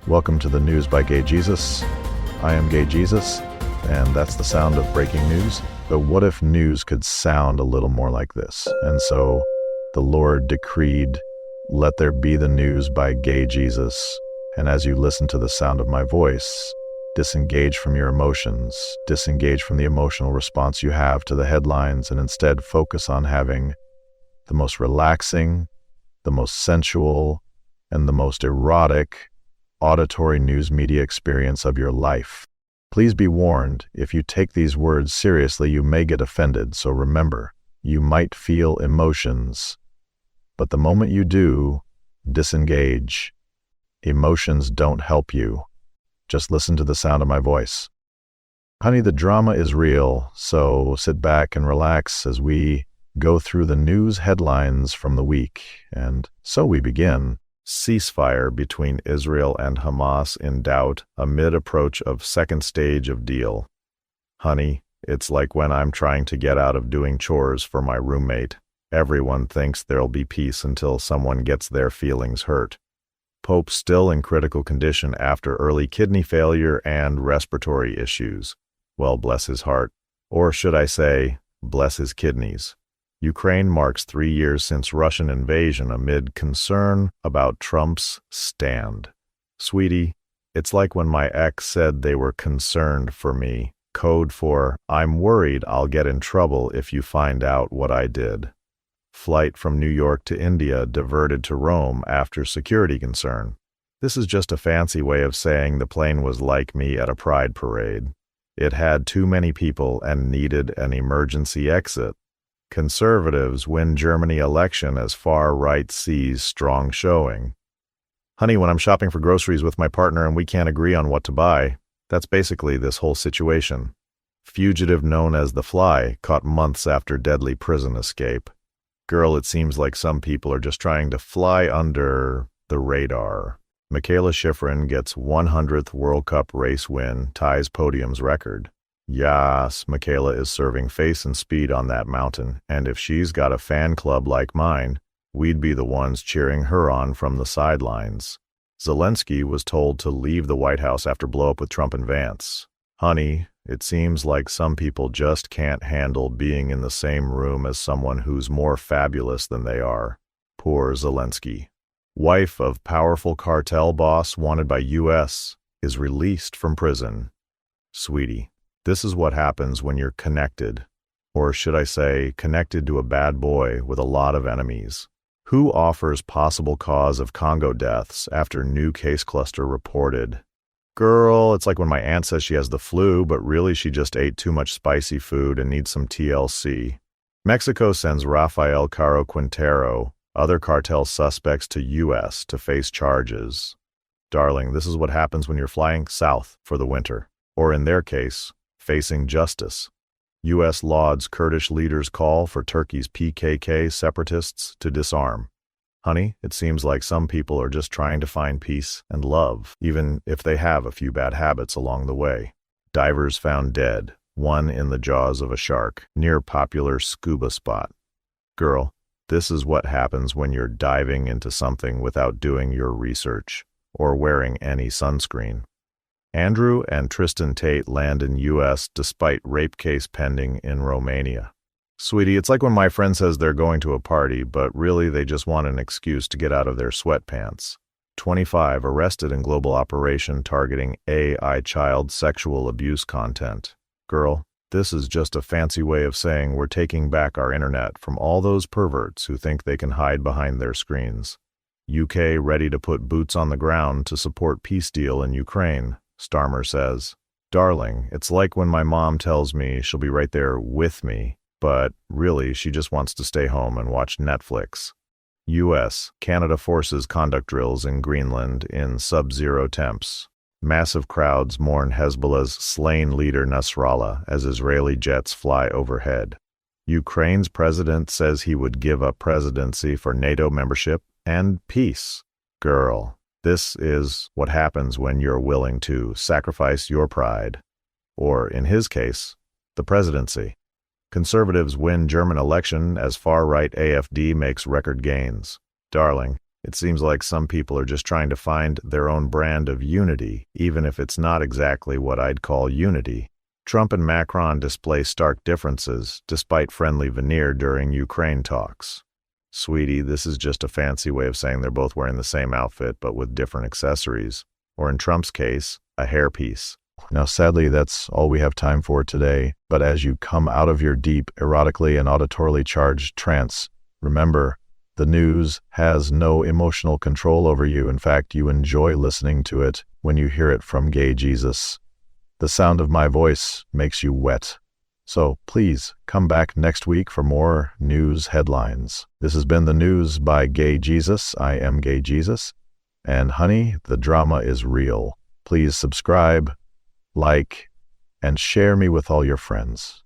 Welcome to the News by Gay Jesus. I am Gay Jesus, and that's the sound of breaking news. But what if news could sound a little more like this? And so the Lord decreed, "Let there be the news by Gay Jesus." And as you listen to the sound of my voice, disengage from your emotions, disengage from the emotional response you have to the headlines, and instead focus on having the most relaxing, the most sensual, and the most erotic auditory news media experience of your life. Please be warned, if you take these words seriously, you may get offended. So remember, you might feel emotions, but the moment you do, disengage. Emotions don't help you. Just listen to the sound of my voice. Honey, the drama is real, so sit back and relax as we go through the news headlines from the week. And so we begin. Ceasefire between Israel and Hamas in doubt amid approach of second stage of deal. Honey, it's like when I'm trying to get out of doing chores for my roommate. Everyone thinks there'll be peace until someone gets their feelings hurt. Pope still in critical condition after early kidney failure and respiratory issues. Well, bless his heart. Or should I say, bless his kidneys. Ukraine marks 3 years since Russian invasion amid concern about Trump's stand. Sweetie, it's like when my ex said they were concerned for me. Code for, I'm worried I'll get in trouble if you find out what I did. Flight from New York to India diverted to Rome after security concern. This is just a fancy way of saying the plane was like me at a pride parade. It had too many people and needed an emergency exit. Conservatives win Germany election as far-right sees strong showing. Honey, when I'm shopping for groceries with my partner and we can't agree on what to buy, that's basically this whole situation. Fugitive known as The Fly caught months after deadly prison escape. Girl, it seems like some people are just trying to fly under the radar. Mikaela Shiffrin gets 100th World Cup race win, ties podium's record. Yas, Mikaela is serving face and speed on that mountain, and if she's got a fan club like mine, we'd be the ones cheering her on from the sidelines. Zelensky was told to leave the White House after blow-up with Trump and Vance. Honey, it seems like some people just can't handle being in the same room as someone who's more fabulous than they are. Poor Zelensky. Wife of powerful cartel boss wanted by U.S. is released from prison. Sweetie, this is what happens when you're connected, or should I say, connected to a bad boy with a lot of enemies. Who offers possible cause of Congo deaths after new case cluster reported? Girl, it's like when my aunt says she has the flu, but really she just ate too much spicy food and needs some TLC. Mexico sends Rafael Caro Quintero, other cartel suspects to U.S. to face charges. Darling, this is what happens when you're flying south for the winter, or in their case, facing justice. U.S. lauds Kurdish leaders' call for Turkey's PKK separatists to disarm. Honey, it seems like some people are just trying to find peace and love, even if they have a few bad habits along the way. Divers found dead, one in the jaws of a shark, near popular scuba spot. Girl, this is what happens when you're diving into something without doing your research, or wearing any sunscreen. Andrew and Tristan Tate land in U.S. despite rape case pending in Romania. Sweetie, it's like when my friend says they're going to a party, but really they just want an excuse to get out of their sweatpants. 25 arrested in global operation targeting AI child sexual abuse content. Girl, this is just a fancy way of saying we're taking back our internet from all those perverts who think they can hide behind their screens. UK ready to put boots on the ground to support peace deal in Ukraine. Starmer says, Darling, it's like when my mom tells me she'll be right there with me, but really she just wants to stay home and watch Netflix. U.S. Canada forces conduct drills in Greenland in sub-zero temps. Massive crowds mourn Hezbollah's slain leader Nasrallah as Israeli jets fly overhead. Ukraine's president says he would give up presidency for NATO membership and peace. Girl, this is what happens when you're willing to sacrifice your pride, or in his case, the presidency. Conservatives win German election as far-right AfD makes record gains. Darling, It seems like some people are just trying to find their own brand of unity, even if it's not exactly what I'd call unity. Trump and Macron display stark differences, despite friendly veneer during Ukraine talks. Sweetie, this is just a fancy way of saying they're both wearing the same outfit, but with different accessories. Or in Trump's case, a hairpiece. Now, sadly, that's all we have time for today, but as you come out of your deep, erotically and auditorily charged trance, remember, the news has no emotional control over you. In fact, you enjoy listening to it when you hear it from Gay Jesus. The sound of my voice makes you wet. So please come back next week for more news headlines. This has been the news by Gay Jesus. I am Gay Jesus. And honey, the drama is real. Please subscribe, like, and share me with all your friends.